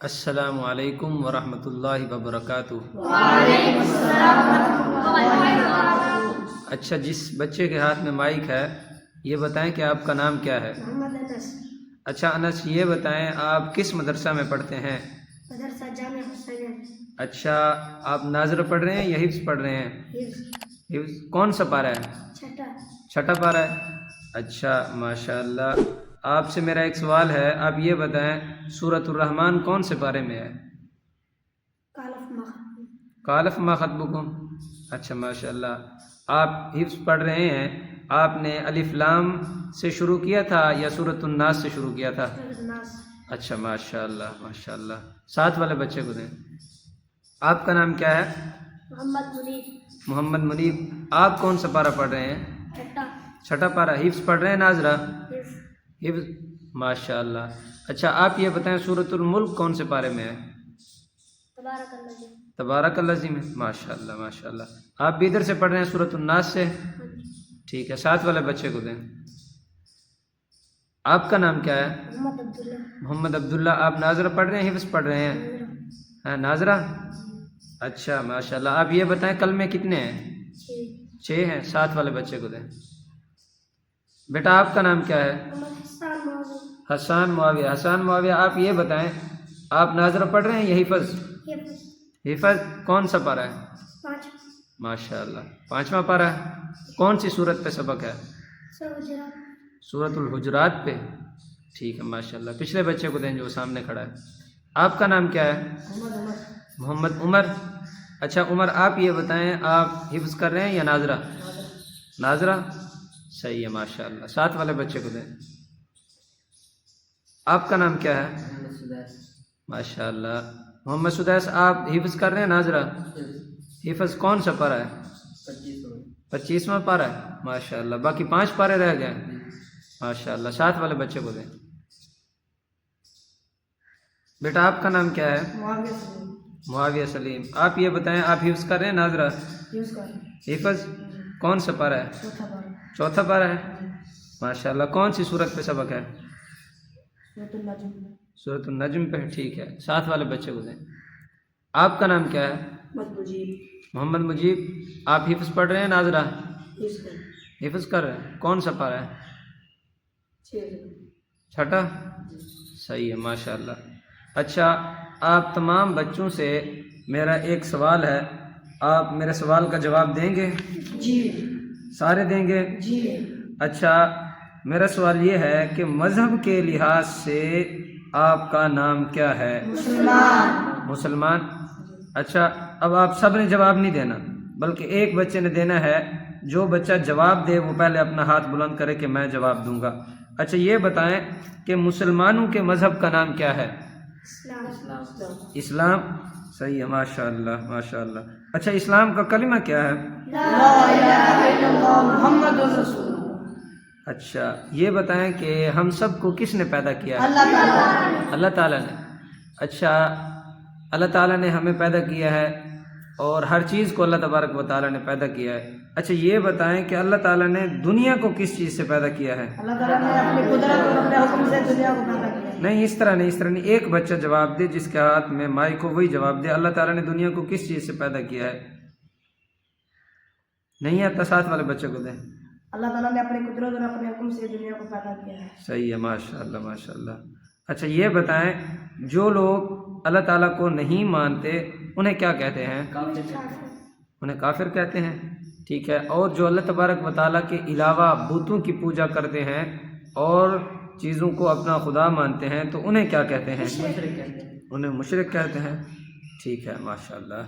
السلام علیکم ورحمۃ اللہ وبرکاتہ۔ وعلیکم السلام ورحمۃ اللہ وبرکاتہ۔ اچھا، جس بچے کے ہاتھ میں مائک ہے یہ بتائیں کہ آپ کا نام کیا ہے؟ محمد انس، اچھا انس، یہ بتائیں آپ کس مدرسہ میں پڑھتے ہیں؟ مدرسہ جامع حسین۔ اچھا، آپ ناظر پڑھ رہے ہیں یا حفظ پڑھ رہے ہیں؟ حفظ کون سا پارہ ہے؟ چھٹا پارہ ہے۔ اچھا ماشاء اللہ۔ آپ سے میرا ایک سوال ہے، آپ یہ بتائیں سورۃ الرحمن کون سے پارے میں ہے؟ کالف ما خطبکم۔ اچھا ماشاء اللہ، آپ حفظ پڑھ رہے ہیں، آپ نے الف لام سے شروع کیا تھا یا سورۃ الناس سے شروع کیا تھا؟ اچھا ماشاء اللہ ماشاء اللہ۔ ساتھ والے بچے کو دیں۔ آپ کا نام کیا ہے؟ محمد منیب۔ محمد منیب۔ آپ کون سا پارہ پڑھ رہے ہیں؟ چھٹا پارہ۔ حفظ پڑھ رہے ہیں ناظرہ؟ حفظ، ماشاء اللہ۔ اچھا آپ یہ بتائیں سورۃ الملک کون سے پارے میں ہے؟ تبارک الذی میں۔ ماشاء اللہ ماشاء اللہ۔ آپ بھی ادھر سے پڑھ رہے ہیں سورۃ الناس سے؟ ٹھیک ہے، ساتھ والے بچے کو دیں۔ آپ کا نام کیا ہے؟ محمد عبداللہ۔ محمد عبداللہ۔ آپ ناظرہ پڑھ رہے ہیں حفظ پڑھ رہے ہیں؟ ہاں ناظرہ۔ اچھا ماشاء اللہ۔ آپ یہ بتائیں کلمے کتنے ہیں؟ 6 ہیں۔ ساتھ والے بچے کو دیں۔ بیٹا آپ کا نام کیا ہے؟ حسان معاویہ۔ حسان معاویہ، آپ یہ بتائیں آپ ناظرہ پڑھ رہے ہیں یا حفظ؟ حفظ کون سا پارہ ہے؟ ماشاء اللہ، 5واں پارہ ہے۔ کون سی صورت پہ سبق ہے؟ سورۃ الحجرات پہ۔ ٹھیک ہے ماشاء اللہ۔ پچھلے بچے کو دیں جو سامنے کھڑا ہے۔ آپ کا نام کیا ہے؟ محمد عمر۔ اچھا عمر، آپ یہ بتائیں آپ حفظ کر رہے ہیں یا ناظرہ؟ ناظرہ، صحیح ہے ماشاء اللہ۔ ساتھ والے بچے کو دیں۔ آپ کا نام کیا ہے؟ ماشاء اللہ۔ محمد سدیس، آپ حفظ کر رہے ہیں ناظرہ؟ حفظ کون سا پارہ ہے؟ 25واں پارہ ہے۔ ماشاء اللہ۔ باقی 5 پارے رہ گئے۔ ماشاء اللہ۔ ساتھ والے بچے کو دیں۔ بیٹا آپ کا نام کیا ہے؟ معاویہ سلیم۔ آپ یہ بتائیں آپ حفظ کر رہے ہیں ناظرہ؟ حفظ کون سا پارہ ہے؟ چوتھا پارہ ہے۔ ماشاء اللہ۔ کون سی صورت پہ سبق ہے؟ سورۃ النجم پہ۔ ٹھیک ہے، ساتھ والے بچے کو دیں۔ آپ کا نام کیا ہے؟ محمد مجیب۔ آپ حفظ پڑھ رہے ہیں ناظرہ؟ حفظ کر رہے ہیں۔ کون سا پارہ ہے؟ چھٹا، صحیح ہے ماشاء اللہ۔ اچھا، آپ تمام بچوں سے میرا ایک سوال ہے، آپ میرے سوال کا جواب دیں گے؟ جی۔ سارے دیں گے؟ جی۔ اچھا، میرا سوال یہ ہے کہ مذہب کے لحاظ سے آپ کا نام کیا ہے؟ مسلمان۔ اچھا، اب آپ سب نے جواب نہیں دینا بلکہ ایک بچے نے دینا ہے۔ جو بچہ جواب دے وہ پہلے اپنا ہاتھ بلند کرے کہ میں جواب دوں گا۔ اچھا یہ بتائیں کہ مسلمانوں کے مذہب کا نام کیا ہے؟ اسلام، صحیح ہے ماشاء اللہ ماشاء اللہ۔ اچھا، اسلام کا کلمہ کیا ہے؟ لا الہ الا اللہ محمد رسول اللہ۔ اچھا یہ بتائیں کہ ہم سب کو کس نے پیدا کیا ہے؟ اللہ تعالیٰ۔ اللہ تعالیٰ نے۔ اچھا، اللہ تعالیٰ نے ہمیں پیدا کیا ہے اور ہر چیز کو اللہ تبارک و تعالیٰ نے پیدا کیا ہے۔ اچھا یہ بتائیں کہ اللہ تعالیٰ نے دنیا کو کس چیز سے پیدا کیا ہے؟ اللہ تعالیٰ نے اپنی قدرت اور اپنے حکم سے دنیا کو پیدا کیا۔ نہیں، اس طرح نہیں، ایک بچہ جواب دے جس کے ہاتھ میں مائک ہو وہی جواب دے۔ اللہ تعالیٰ نے دنیا کو کس چیز سے پیدا کیا ہے؟ نہیں آتا، ساتھ والے بچے کو دیں۔ اللہ تعالیٰ نے اپنی قدرت اور اپنے حکم سے دنیا کو پیدا کیا ہے۔ صحیح ہے ماشاء اللہ ماشاء اللہ۔ اچھا یہ بتائیں جو لوگ اللہ تعالیٰ کو نہیں مانتے انہیں کیا کہتے ہیں؟ انہیں کافر کہتے ہیں۔ ٹھیک ہے، اور جو اللہ تبارک و تعالیٰ کے علاوہ بتوں کی پوجا کرتے ہیں اور چیزوں کو اپنا خدا مانتے ہیں تو انہیں کیا کہتے ہیں؟ انہیں مشرک کہتے ہیں۔ ٹھیک ہے ماشاء اللہ۔